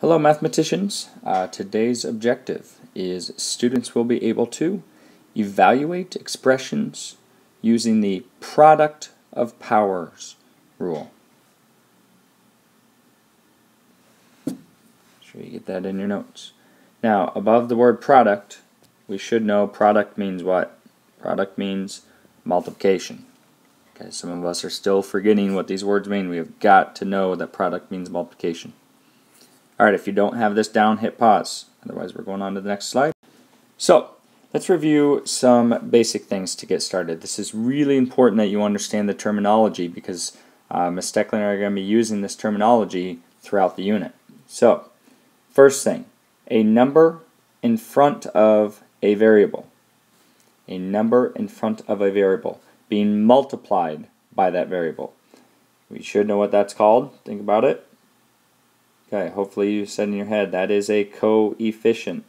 Hello mathematicians. Today's objective is students will be able to evaluate expressions using the product of powers rule. Sure you get that in your notes. Now, above the word product, we should know product means what? Product means multiplication. Okay, some of us are still forgetting what these words mean. We have got to know that product means multiplication. Alright, if you don't have this down, hit pause. Otherwise, we're going on to the next slide. So, let's review some basic things to get started. This is really important that you understand the terminology because Ms. Stecklin and I are going to be using this terminology throughout the unit. So, first thing, a number in front of a variable. A number in front of a variable being multiplied by that variable. We should know what that's called. Think about it. Okay, hopefully you said in your head that is a coefficient.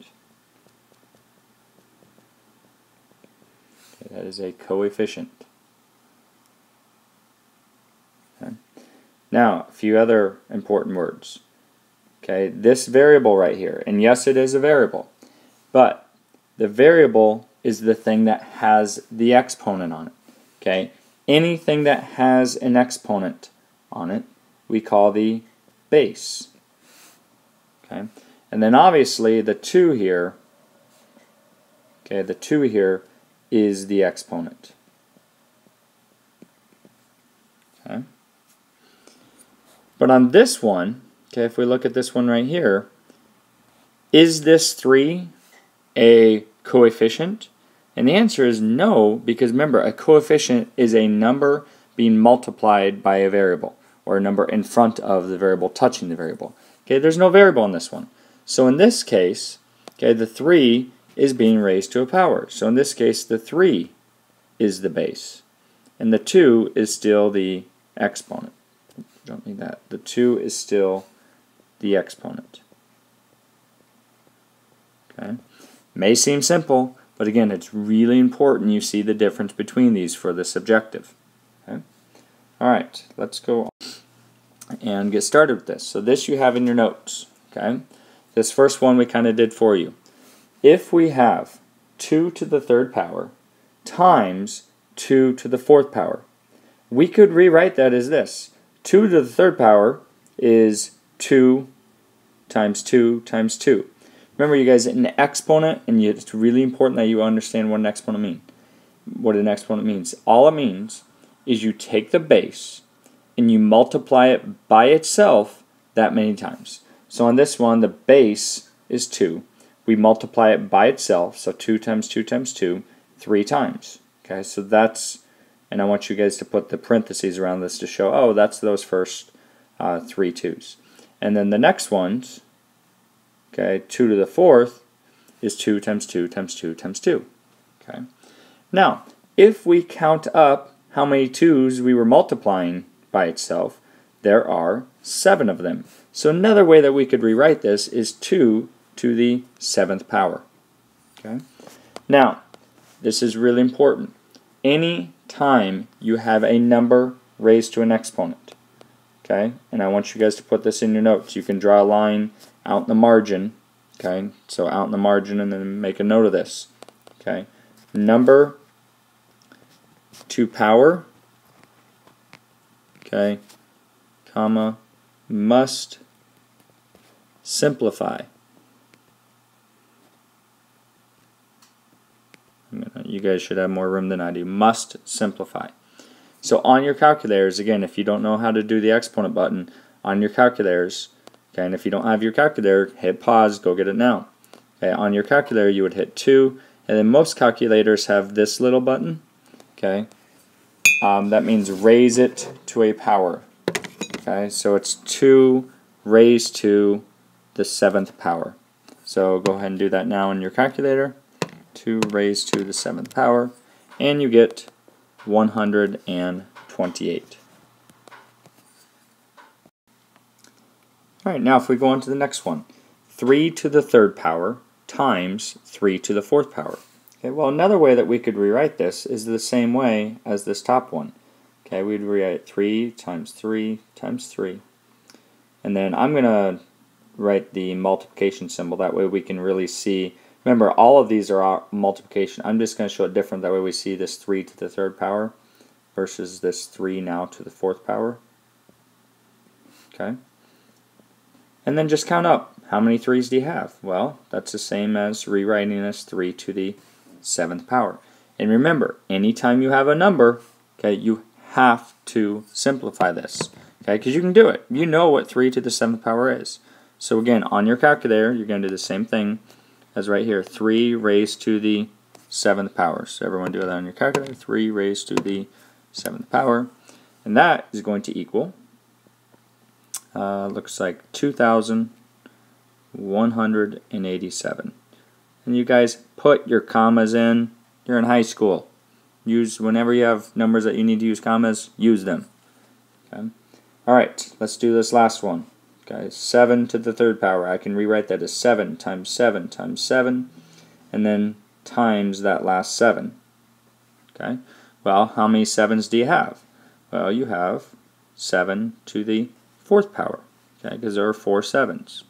Okay, that is a coefficient. Okay. Now, a few other important words. Okay, this variable right here, and yes, it is a variable, but the variable is the thing that has the exponent on it. Okay, anything that has an exponent on it, we call the base. Okay, and then obviously the 2 here, okay, the 2 here is the exponent. Okay, but on this one, okay, if we look at this one right here, is this 3 a coefficient? And the answer is no, because remember, a coefficient is a number being multiplied by a variable, or a number in front of the variable touching the variable. Okay, there's no variable in this one. So in this case, okay, the 3 is being raised to a power. So in this case, the 3 is the base. And the 2 is still the exponent. Don't need that. The 2 is still the exponent. Okay, may seem simple, but again, it's really important you see the difference between these for this objective. Okay? Alright, let's go on and get started with this. So this you have in your notes. Okay, this first one we kind of did for you. If we have 2 to the 3rd power times 2 to the 4th power, we could rewrite that as this. 2 to the 3rd power is 2 times 2 times 2. Remember, you guys, an exponent, and it's really important that you understand what an exponent means. What an exponent means. All it means is you take the base and you multiply it by itself that many times. So on this one, the base is 2. We multiply it by itself, so 2 times 2 times 2, 3 times. Okay, so that's, and I want you guys to put the parentheses around this to show, oh, that's those first 3 2's. And then the next ones, okay, 2 to the 4th is 2 times 2 times 2 times 2. Okay. Now, if we count up how many 2's we were multiplying by itself, there are 7 of them. So another way that we could rewrite this is 2 to the 7th power. Okay. Now, this is really important. Any time you have a number raised to an exponent, okay, and I want you guys to put this in your notes. You can draw a line out in the margin, okay, so out in the margin, and then make a note of this, okay. Number to power, okay, comma, must simplify. You guys should have more room than I do. Must simplify. So on your calculators, again, if you don't know how to do the exponent button, on your calculators, okay, and if you don't have your calculator, hit pause, go get it now. Okay, on your calculator, you would hit 2, and then most calculators have this little button. Okay, that means raise it to a power. Okay, so it's 2 raised to the 7th power. So go ahead and do that now in your calculator. 2 raised to the 7th power, and you get 128. Alright, now if we go on to the next one, 3 to the 3rd power times 3 to the 4th power. Okay, well, another way that we could rewrite this is the same way as this top one. Okay, we'd rewrite 3 times 3 times 3. And then I'm going to write the multiplication symbol. That way we can really see. Remember, all of these are multiplication. I'm just going to show it different. That way we see this 3 to the third power versus this 3 now to the fourth power. Okay. And then just count up. How many 3's do you have? Well, that's the same as rewriting this 3 to the 7th power. And remember, anytime you have a number, okay, you have to simplify this. Okay, because you can do it. You know what 3 to the 7th power is. So again, on your calculator, you're going to do the same thing as right here. 3 raised to the 7th power. So everyone do that on your calculator. 3 raised to the 7th power. And that is going to equal, looks like 2,187. And you guys put your commas in. You're in high school. Use, whenever you have numbers that you need to use commas, use them. Okay. Alright, let's do this last one. Okay, 7 to the third power. I can rewrite that as 7 times 7 times 7, and then times that last 7. Okay. Well, how many 7's do you have? Well, you have 7 to the fourth power. Okay, because there are 4 7's.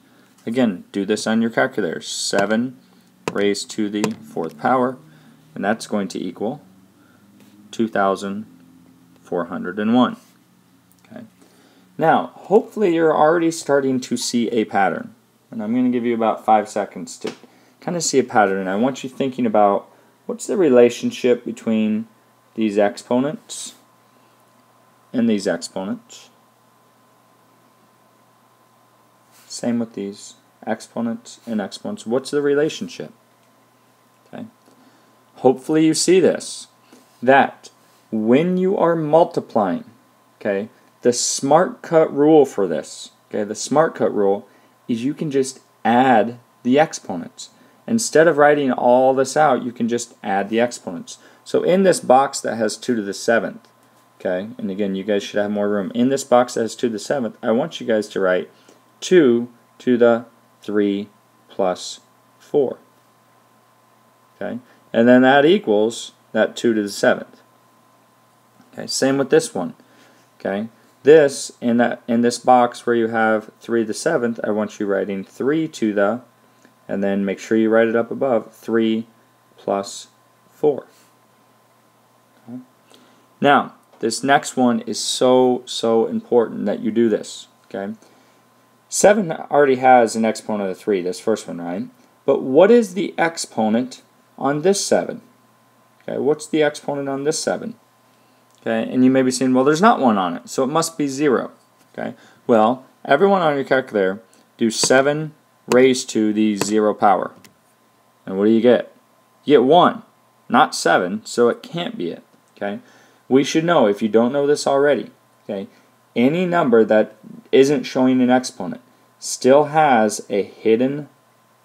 Again, do this on your calculator. 7 raised to the fourth power, and that's going to equal 2,401. Okay. Now, hopefully you're already starting to see a pattern. And I'm going to give you about 5 seconds to kind of see a pattern. And I want you thinking about what's the relationship between these exponents and these exponents. Same with these exponents and exponents. What's the relationship? Okay. Hopefully you see this. That when you are multiplying, okay, the smart cut rule for this, okay, the smart cut rule is you can just add the exponents. Instead of writing all this out, you can just add the exponents. So in this box that has 2 to the 7th, okay, and again, you guys should have more room. In this box that has 2 to the 7th, I want you guys to write 2 to the 3 plus 4. Okay, and then that equals that 2 to the 7th. Okay, same with this one. Okay, this in this box where you have 3 to the 7th, I want you writing 3 to the, and then make sure you write it up above, 3 plus 4. Okay. Now, this next one is so important that you do this. Okay, 7 already has an exponent of 3, this first one, right? But what is the exponent on this 7? Okay, what's the exponent on this 7? Okay, and you may be saying, well, there's not one on it, so it must be 0. Okay, well, everyone on your calculator, do 7 raised to the 0 power. And what do you get? You get 1, not 7, so it can't be it. Okay, we should know, if you don't know this already, okay, any number that isn't showing an exponent still has a hidden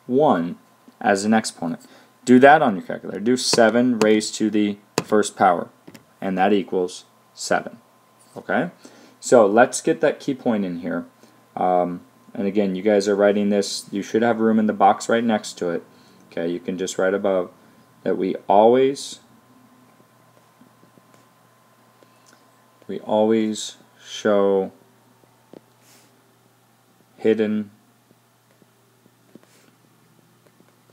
1 as an exponent. Do that on your calculator. Do 7 raised to the first power, and that equals 7. Okay? So let's get that key point in here. And again, you guys are writing this. You should have room in the box right next to it. Okay, you can just write above that we always show hidden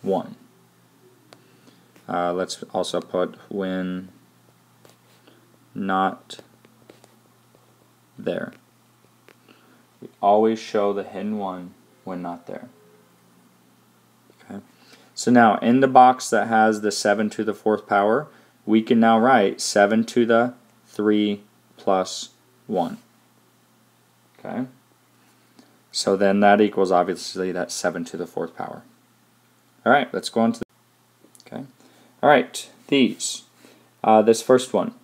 1. Let's also put when not there. We always show the hidden 1 when not there. Okay. So now in the box that has the 7 to the 4th power, we can now write 7 to the 3 plus 1. Okay. So then that equals obviously that 7 to the 4th power. All right, let's go on to the, okay. All right, these. This first one.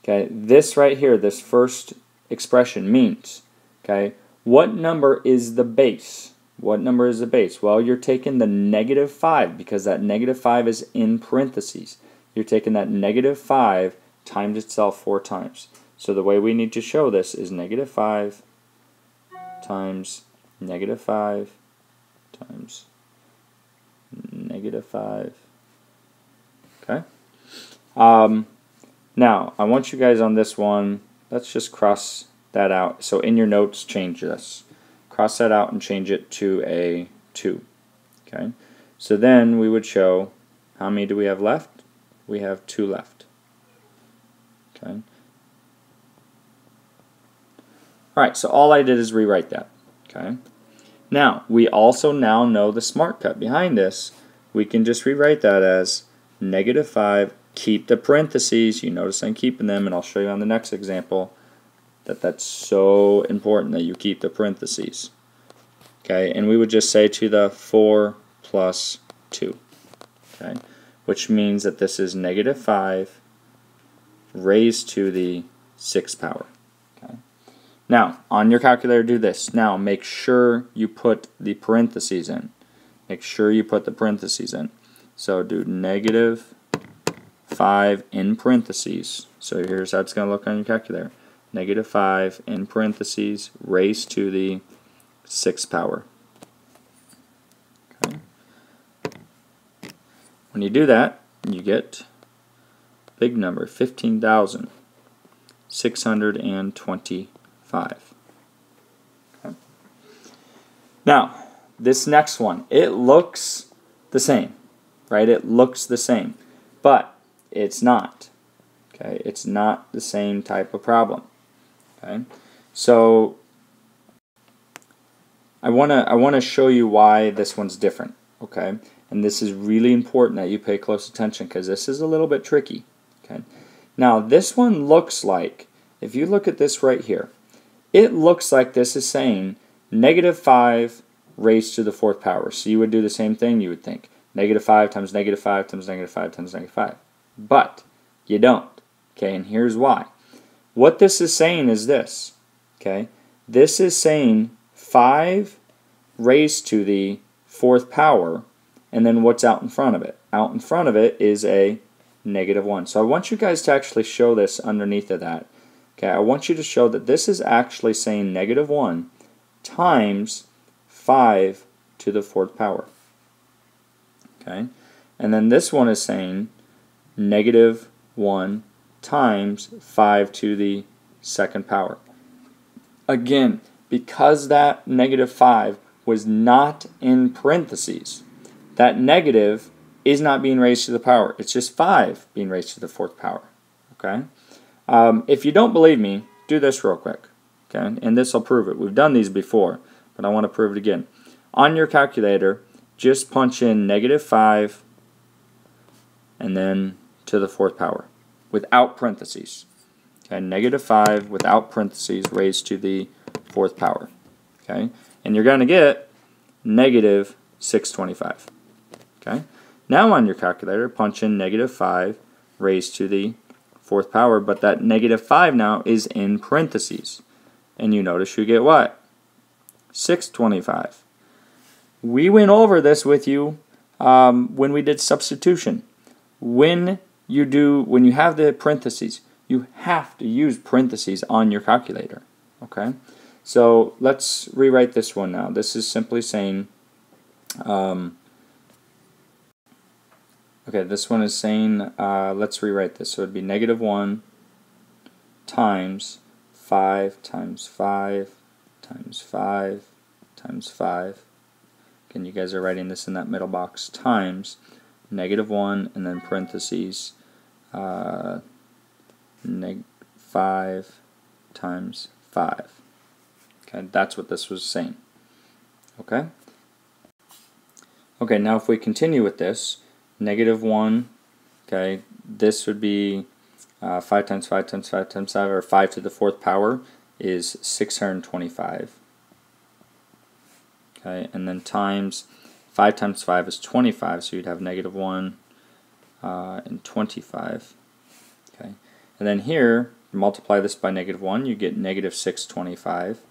Okay, this right here, this first expression means, okay, what number is the base? What number is the base? Well, you're taking the negative 5 because that negative 5 is in parentheses. You're taking that negative 5 times itself 4 times. So the way we need to show this is negative 5 times negative 5 times negative 5. Okay. Now, I want you guys on this one, let's just cross that out. So in your notes, change this. cross that out and change it to a 2. Okay, so then we would show, how many do we have left? We have 2 left. Okay. Alright, so all I did is rewrite that. Okay. Now, we also now know the smart cut behind this. We can just rewrite that as -5, keep the parentheses. You notice I'm keeping them, and I'll show you on the next example that that's so important that you keep the parentheses. Okay, and we would just say to the 4 plus 2. Okay, which means that this is -5 raised to the 6th power. Okay. Now, on your calculator, do this. Now, make sure you put the parentheses in. Make sure you put the parentheses in. So do -5 in parentheses. So here's how it's going to look on your calculator. -5 in parentheses raised to the 6th power. Okay. When you do that, you get a big number, 15,625. Okay. Now, this next one, it looks the same, right? It looks the same, but it's not. Okay, it's not the same type of problem. Okay, so I wanna show you why this one's different. Okay, and this is really important that you pay close attention because this is a little bit tricky. Okay, now this one looks like, if you look at this right here, it looks like this is saying -5 raised to the 4th power. So you would do the same thing. You would think -5 times -5 times -5 times -5, but you don't. Okay, and here's why. What this is saying is this. Okay, this is saying 5 raised to the 4th power, and then what's out in front of it? Out in front of it is a -1. So I want you guys to actually show this underneath of that. Okay, I want you to show that this is actually saying -1 times 5 to the 4th power. Okay, and then this one is saying -1 times 5 to the 2nd power. Again, because that -5 was not in parentheses, that negative is not being raised to the power. It's just 5 being raised to the 4th power. Okay. If you don't believe me, do this real quick. Okay, and this will prove it. We've done these before, but I want to prove it again. On your calculator, just punch in -5 and then to the 4th power without parentheses. Okay, -5 without parentheses raised to the 4th power. Okay, and you're going to get -625. Okay, now on your calculator, punch in -5 raised to the 4th power, but that -5 now is in parentheses. And you notice you get what? 625. We went over this with you when we did substitution. When you have the parentheses, you have to use parentheses on your calculator. Okay, so let's rewrite this one now. This is simply saying, okay, this one is saying, let's rewrite this. So it would be -1 times 5 times 5 times 5 times 5. Again, you guys are writing this in that middle box, times -1 and then parentheses 5 times 5. Okay, that's what this was saying. Okay? Okay, now if we continue with this, -1, okay, this would be 5 times 5 times 5 times 5, or 5 to the 4th power is 625. Okay, and then times 5 times 5 is 25, so you'd have -1 and 25. Okay, and then here, multiply this by -1, you get -625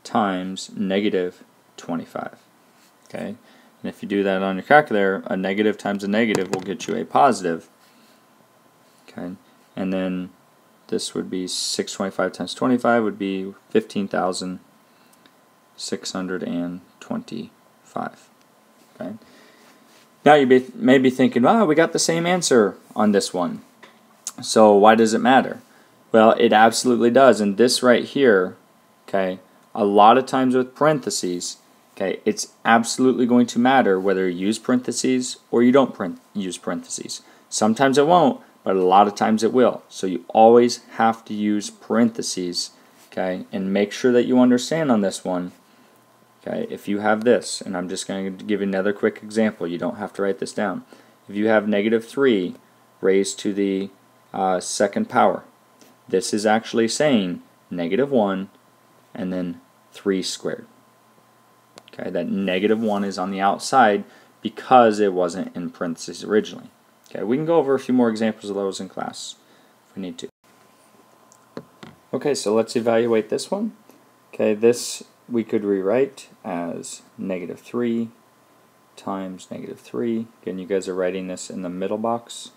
times -25. Okay, and if you do that on your calculator, a negative times a negative will get you a positive. Okay, and then this would be 625 times 25 would be 15,625. Okay. Now you may be thinking, wow, we got the same answer on this one. So why does it matter? Well, it absolutely does. And this right here, okay, a lot of times with parentheses, okay, it's absolutely going to matter whether you use parentheses or you don't use parentheses. Sometimes it won't, but a lot of times it will. So you always have to use parentheses, okay, and make sure that you understand on this one. Okay, if you have this, and I'm just going to give you another quick example. You don't have to write this down. If you have negative 3 raised to the second power, this is actually saying negative 1 and then 3 squared. Okay, that negative 1 is on the outside because it wasn't in parentheses originally. Okay, we can go over a few more examples of those in class if we need to. Okay, so let's evaluate this one. Okay, this we could rewrite as negative 3 times negative 3. Again, you guys are writing this in the middle box.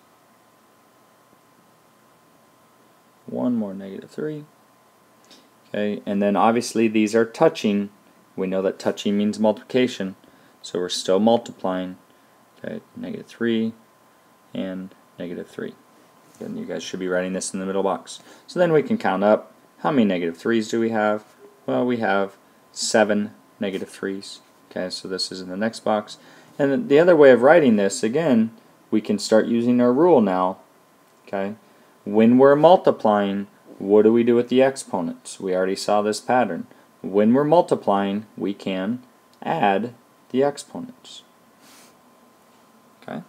1 more negative 3. Okay, and then obviously these are touching. We know that touching means multiplication, so we're still multiplying. Okay, negative 3 and negative 3. Again, you guys should be writing this in the middle box. So then we can count up. How many negative 3's do we have? Well, we have 7 negative 3's. Okay, so this is in the next box. And the other way of writing this, again, we can start using our rule now. Okay, when we're multiplying, what do we do with the exponents? We already saw this pattern. When we're multiplying, we can add the exponents. Okay,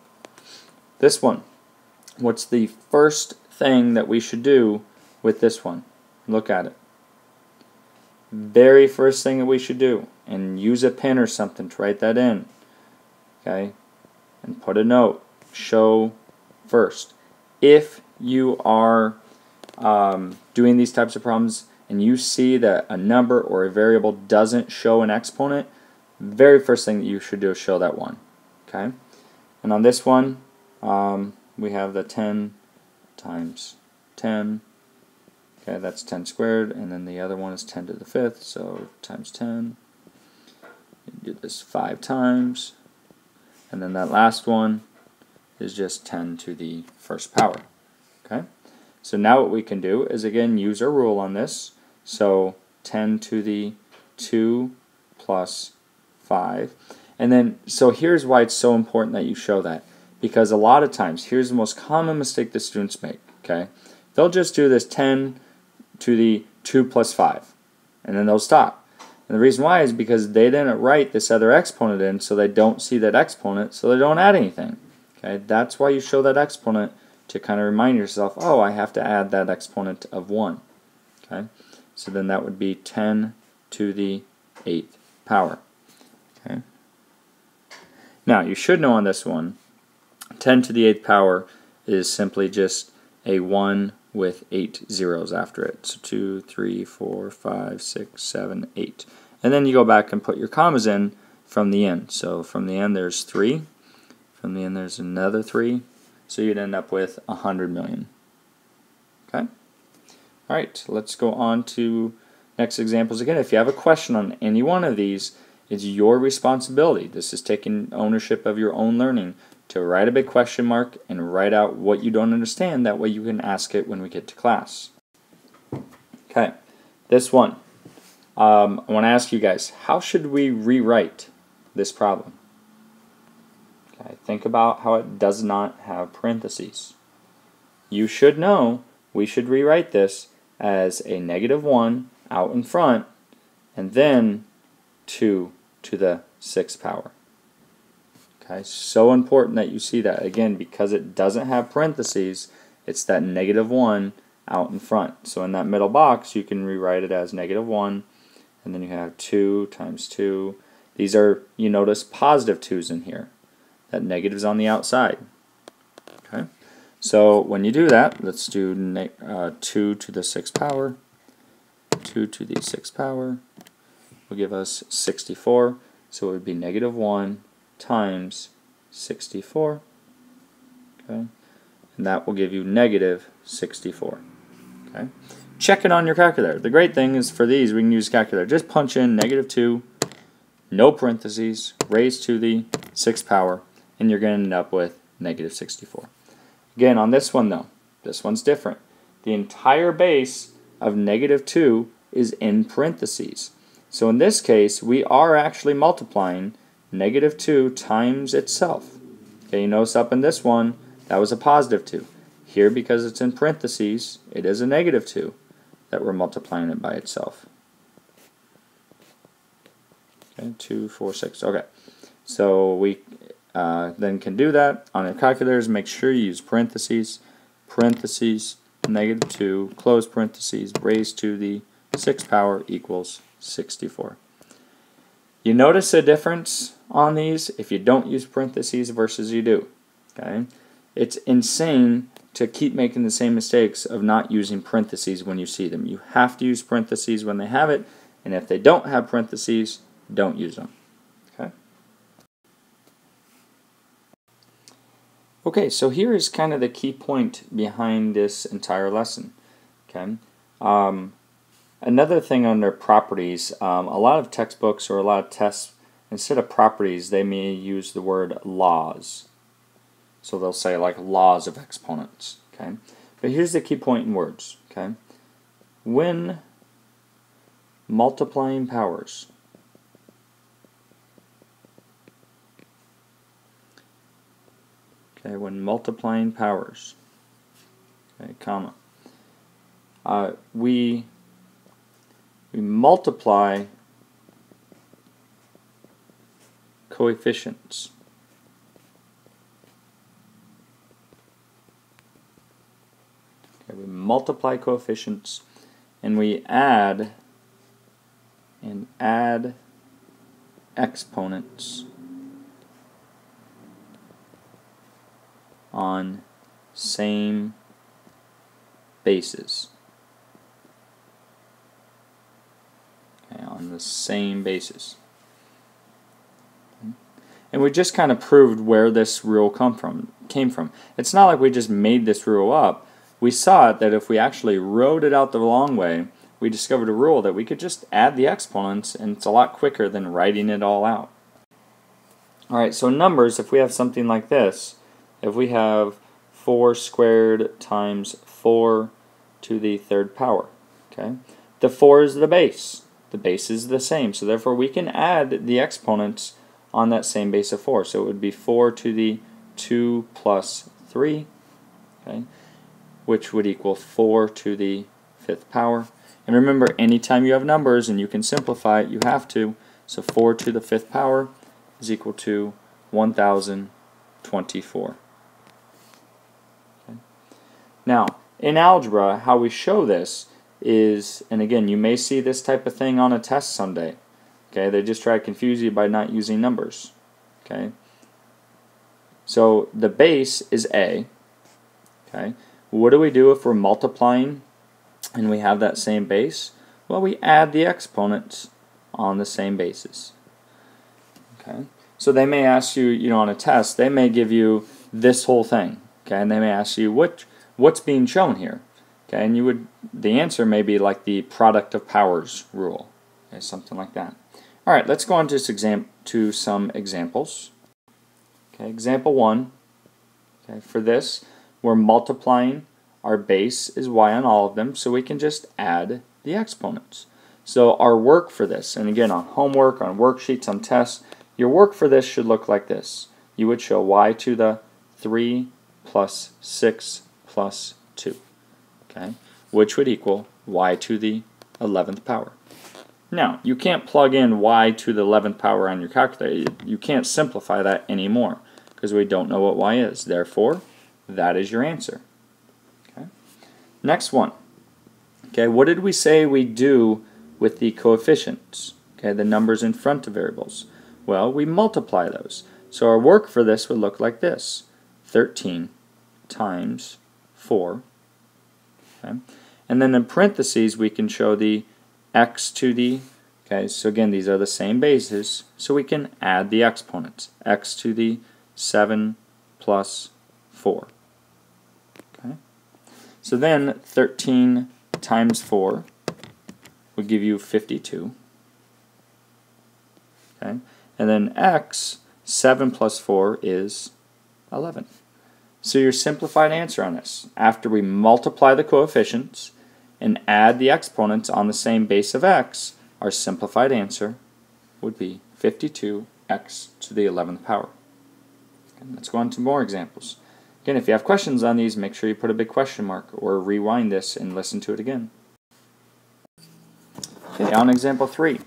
this one. What's the first thing that we should do with this one? Look at it. Very first thing that we should do, and use a pen or something to write that in. Okay, and put a note. Show first. If you are doing these types of problems and you see that a number or a variable doesn't show an exponent, very first thing that you should do is show that one. Okay, and on this one, we have the 10 times 10. Okay, that's 10 squared, and then the other one is 10 to the 5th, so times 10. You do this 5 times, and then that last one is just 10 to the first power. Okay, so now what we can do is again use our rule on this. So 10 to the 2 plus 5, and then so here's why it's so important that you show that, because a lot of times here's the most common mistake that students make. Okay, they'll just do this 10 to the 2 plus 5, and then they'll stop. And the reason why is because they didn't write this other exponent in, so they don't see that exponent, so they don't add anything. Okay, that's why you show that exponent, to kind of remind yourself, oh, I have to add that exponent of 1. Okay, so then that would be 10 to the 8th power. Okay, now you should know on this one, 10 to the 8th power is simply just a 1 with 8 zeros after it. So 2, 3, 4, 5, 6, 7, 8. And then you go back and put your commas in from the end. So from the end there's 3. From the end there's another 3. So you'd end up with 100 million. Okay? Alright, let's go on to next examples. Again, if you have a question on any one of these, it's your responsibility. This is taking ownership of your own learning, to write a big question mark and write out what you don't understand. That way you can ask it when we get to class. Okay, this one. I want to ask you guys, how should we rewrite this problem? Okay, think about how it does not have parentheses. You should know we should rewrite this as a negative 1 out in front, and then 2 to the 6th power. Okay, so important that you see that. Again, because it doesn't have parentheses, it's that negative 1 out in front. So in that middle box, you can rewrite it as negative 1, and then you have 2 times 2. These are, you notice, positive 2's in here. That negative's on the outside. Okay, so when you do that, let's do 2 to the 6th power. 2 to the 6th power will give us 64. So it would be negative 1 times 64, okay, and that will give you negative 64. Okay, check it on your calculator. The great thing is for these we can use a calculator. Just punch in negative 2, no parentheses, raised to the 6th power, and you're going to end up with negative 64. Again, on this one though, this one's different. The entire base of negative 2 is in parentheses. So in this case, we are actually multiplying negative 2 times itself. Okay, you notice up in this one, that was a positive 2. Here, because it's in parentheses, it is a negative 2 that we're multiplying it by itself. Okay, 2, 4, 6. Okay, so we then can do that on your calculators. Make sure you use parentheses, negative 2, close parentheses, raised to the 6th power equals 64. You notice a difference on these if you don't use parentheses versus you do. Okay, it's insane to keep making the same mistakes of not using parentheses when you see them. You have to use parentheses when they have it, and if they don't have parentheses, don't use them. Okay. Okay, so here is kind of the key point behind this entire lesson. Okay. Another thing under properties, a lot of textbooks or a lot of tests, instead of properties, they may use the word laws. So they'll say like laws of exponents. Okay, but here's the key point in words. Okay, when multiplying powers, okay, okay, comma, we multiply coefficients. Okay, we multiply coefficients and we add exponents on same bases. Okay, on the same basis. And we just kind of proved where this rule came from. It's not like we just made this rule up. We saw it that if we actually wrote it out the long way, we discovered a rule that we could just add the exponents, and it's a lot quicker than writing it all out. Alright, so numbers, if we have something like this, if we have 4 squared times 4 to the 3rd power, okay, the 4 is the base. The base is the same, so therefore we can add the exponents on that same base of 4. So it would be 4 to the 2 plus 3, okay, which would equal 4 to the 5th power. And remember, anytime you have numbers and you can simplify it, you have to. So 4 to the 5th power is equal to 1024. Okay. Now, in algebra, how we show this is, and again, you may see this type of thing on a test someday. Okay, they just try to confuse you by not using numbers. Okay, so the base is A. Okay, what do we do if we're multiplying and we have that same base? Well, we add the exponents on the same basis. Okay, so they may ask you, on a test, they may give you this whole thing. Okay, and they may ask you what's being shown here. Okay, and the answer may be like the product of powers rule. Okay, something like that. All right, let's go on to some examples. Okay, example 1. Okay, for this, we're multiplying. Our base is y on all of them, so we can just add the exponents. So our work for this, and again on homework, on worksheets, on tests, your work for this should look like this. You would show y to the 3 plus 6 plus 2, okay, which would equal y to the 11th power. Now, you can't plug in y to the 11th power on your calculator. You can't simplify that anymore because we don't know what y is. Therefore, that is your answer. Okay. Next one. Okay, what did we say we do with the coefficients? Okay, the numbers in front of variables. Well, we multiply those. So our work for this would look like this. 13 times 4. Okay. And then in parentheses, we can show the x to the, okay, so again, these are the same bases, so we can add the exponents. X to the 7 plus 4. Okay. So then 13 times 4 would give you 52. Okay. And then x, 7 plus 4 is 11. So your simplified answer on this, after we multiply the coefficients and add the exponents on the same base of x, our simplified answer would be 52x to the 11th power. And let's go on to more examples. Again, if you have questions on these, make sure you put a big question mark or rewind this and listen to it again. Okay, on example 3,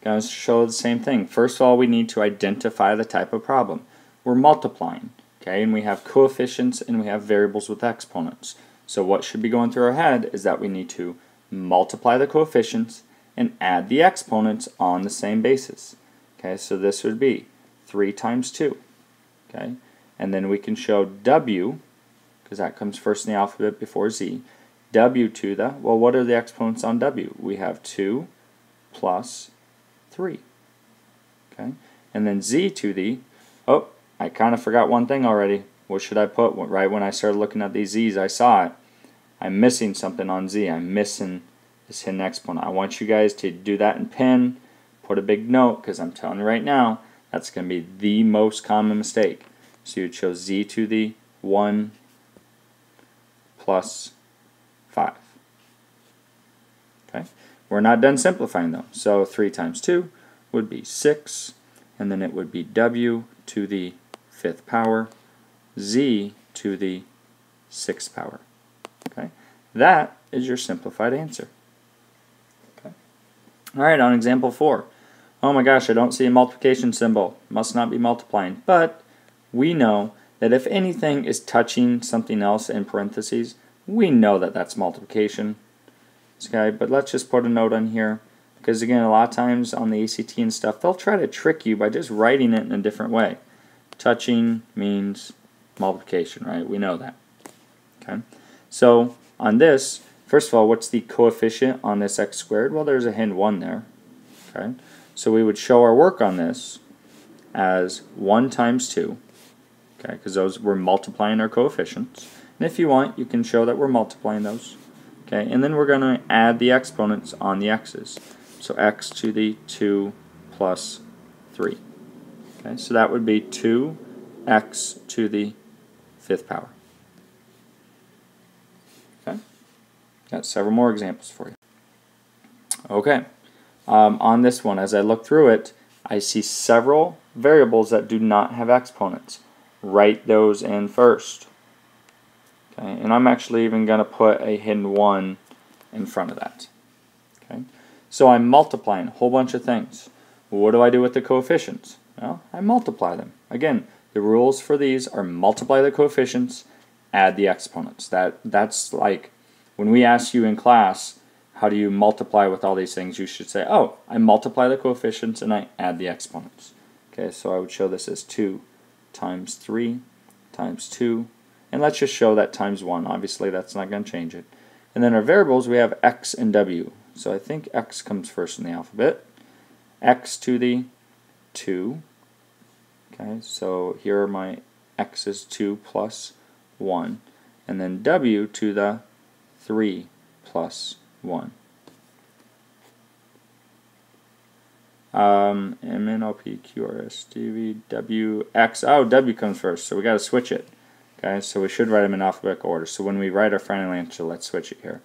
going to show the same thing. First of all, we need to identify the type of problem. We're multiplying, okay, and we have coefficients and we have variables with exponents. So what should be going through our head is that we need to multiply the coefficients and add the exponents on the same basis. Okay, so this would be 3 times 2. Okay, and then we can show w, because that comes first in the alphabet before z, w to the, well, what are the exponents on w? We have 2 plus 3. Okay, and then z to the, oh, I kind of forgot one thing already. What should I put? Right when I started looking at these z's, I saw it. I'm missing something on z. I'm missing this hidden exponent. I want you guys to do that in pen. Put a big note, because I'm telling you right now, that's going to be the most common mistake. So you'd show z to the 1 plus 5. Okay, we're not done simplifying though. So 3 times 2 would be 6, and then it would be w to the 5th power, z to the 6th power. Okay, that is your simplified answer. Okay. All right, on example 4. Oh my gosh, I don't see a multiplication symbol. Must not be multiplying. But we know that if anything is touching something else in parentheses, we know that that's multiplication. Okay, but let's just put a note on here, because again, a lot of times on the ACT and stuff, they'll try to trick you by just writing it in a different way. Touching means multiplication, right? We know that. Okay, so on this, first of all, what's the coefficient on this x squared? Well, there's a hidden 1 there. Okay, so we would show our work on this as 1 times 2, okay, because those we're multiplying our coefficients. And if you want, you can show that we're multiplying those. Okay, and then we're going to add the exponents on the x's. So x to the 2 plus 3. Okay, so that would be 2x to the 5th power. Okay, got several more examples for you. Okay. On this one, as I look through it, I see several variables that do not have exponents. Write those in first. Okay, and I'm actually even going to put a hidden 1 in front of that. Okay, so I'm multiplying a whole bunch of things. What do I do with the coefficients? Well, I multiply them. Again, the rules for these are multiply the coefficients, add the exponents. That's like when we ask you in class, how do you multiply with all these things? You should say, oh, I multiply the coefficients and I add the exponents. Okay, so I would show this as 2 times 3 times 2. And let's just show that times 1. Obviously, that's not going to change it. And then our variables, we have x and w. So I think x comes first in the alphabet. X to the 2. Okay, so here are my x's, 2 plus 1. And then w to the 3 plus 1. M, N, O, P, Q, R, S, T, V, W, X. Oh, W comes first, so we got to switch it. Okay, so we should write them in alphabetical order. So when we write our final answer, let's switch it here.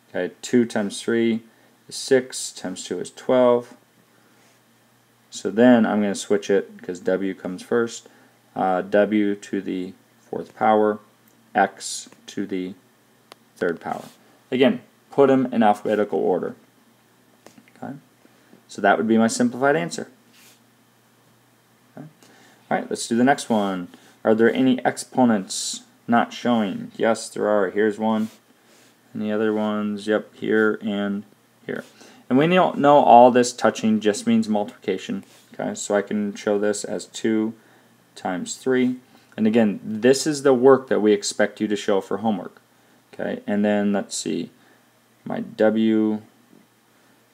Okay, 2 times 3 is 6, times 2 is 12. So then I'm going to switch it because W comes first. W to the 4th power, X to the 3rd power. Again, put them in alphabetical order. Okay, so that would be my simplified answer. Okay. All right, let's do the next one. Are there any exponents not showing? Yes, there are. Here's one. And the other ones, yep, here and here. And we don't know all this touching just means multiplication. Okay, so I can show this as 2 times 3. And again, this is the work that we expect you to show for homework. Okay, and then let's see. My W,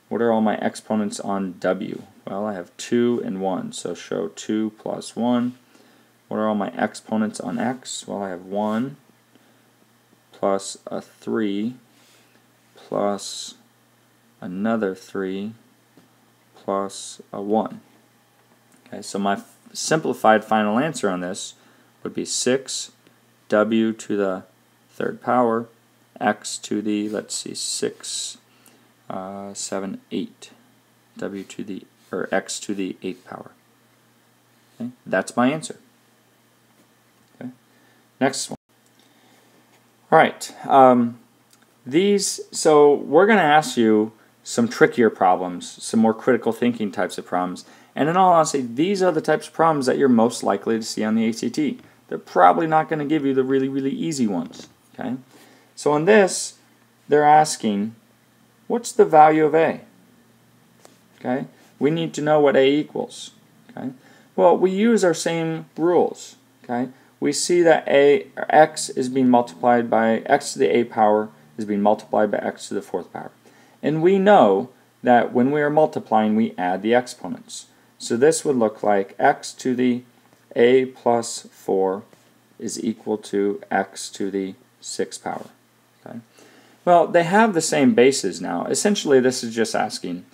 what are all my exponents on W? Well, I have 2 and 1, so show 2 plus 1. What are all my exponents on X? Well, I have 1 plus a 3 plus another 3 plus a 1. Okay, so my simplified final answer on this would be 6 W to the 3rd power, X to the, let's see, 6, 7, 8. w to the, or x to the 8th power. Okay? That's my answer. Okay? Next one. All right. So we're going to ask you some trickier problems, some more critical thinking types of problems. And in all honesty, these are the types of problems that you're most likely to see on the ACT. They're probably not going to give you the really, really easy ones. Okay? So in this, they're asking, what's the value of A? Okay? We need to know what A equals. Okay? Well, we use our same rules. Okay? We see that x is being multiplied by x to the 8th power is being multiplied by x to the 4th power. And we know that when we are multiplying, we add the exponents. So this would look like x to the a plus 4 is equal to x to the 6th power. Okay? Well, they have the same bases now. Essentially, this is just asking,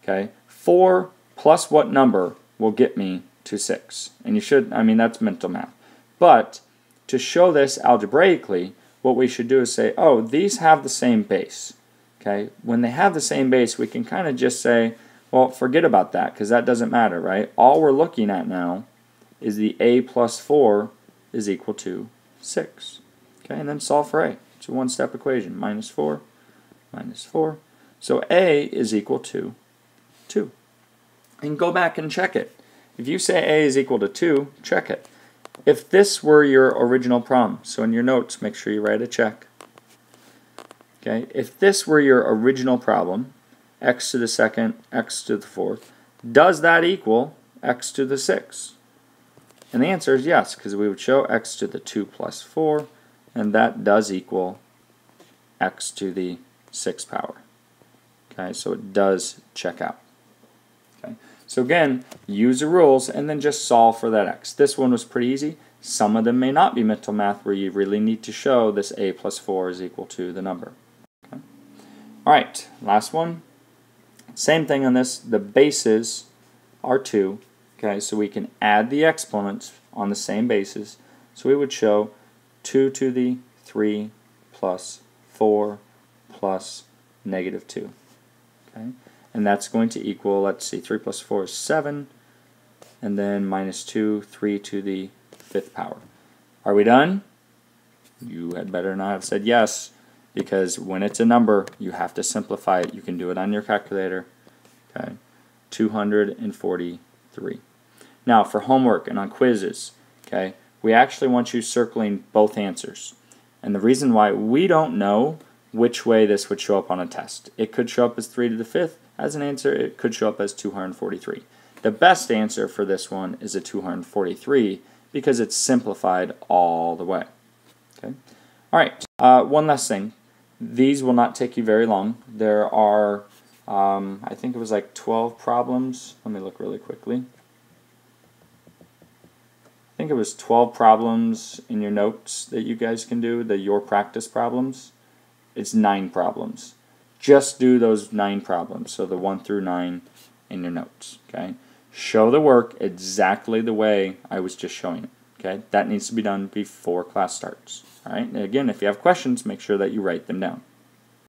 okay, 4 plus what number will get me to 6? And you should, I mean, that's mental math. But to show this algebraically, what we should do is say, oh, these have the same base. Okay? When they have the same base, we can kind of just say, well, forget about that because that doesn't matter, right? All we're looking at now is the a plus 4 is equal to 6. Okay? And then solve for a. It's a one-step equation. Minus 4, minus 4. So a is equal to 2. And go back and check it. If you say a is equal to 2, check it. If this were your original problem, so in your notes, make sure you write a check. Okay, if this were your original problem, x to the 2nd, x to the 4th, does that equal x to the 6th? And the answer is yes, because we would show x to the 2 plus 4, and that does equal x to the 6th power. Okay, so it does check out. Okay. So again, use the rules and then just solve for that x. This one was pretty easy. Some of them may not be mental math where you really need to show this a plus 4 is equal to the number. Okay. Alright, last one. Same thing on this. The bases are 2. Okay, so we can add the exponents on the same basis. So we would show 2 to the 3 plus 4 plus negative 2. Okay. And that's going to equal, let's see, 3 plus 4 is 7, and then minus 2, 3 to the 5th power. Are we done? You had better not have said yes, because when it's a number, you have to simplify it. You can do it on your calculator. Okay, 243. Now, for homework and on quizzes, okay, we actually want you circling both answers. And the reason why, we don't know which way this would show up on a test. It could show up as 3 to the 5th. As an answer, it could show up as 243. The best answer for this one is a 243 because it's simplified all the way. Okay. All right. One last thing. These will not take you very long. There are, I think it was like 12 problems. Let me look really quickly. I think it was 12 problems in your notes that you guys can do, your practice problems. It's 9 problems. Just do those 9 problems, so the 1 through 9 in your notes. Okay, show the work exactly the way I was just showing it. Okay, that needs to be done before class starts. All right, and again, if you have questions, make sure that you write them down.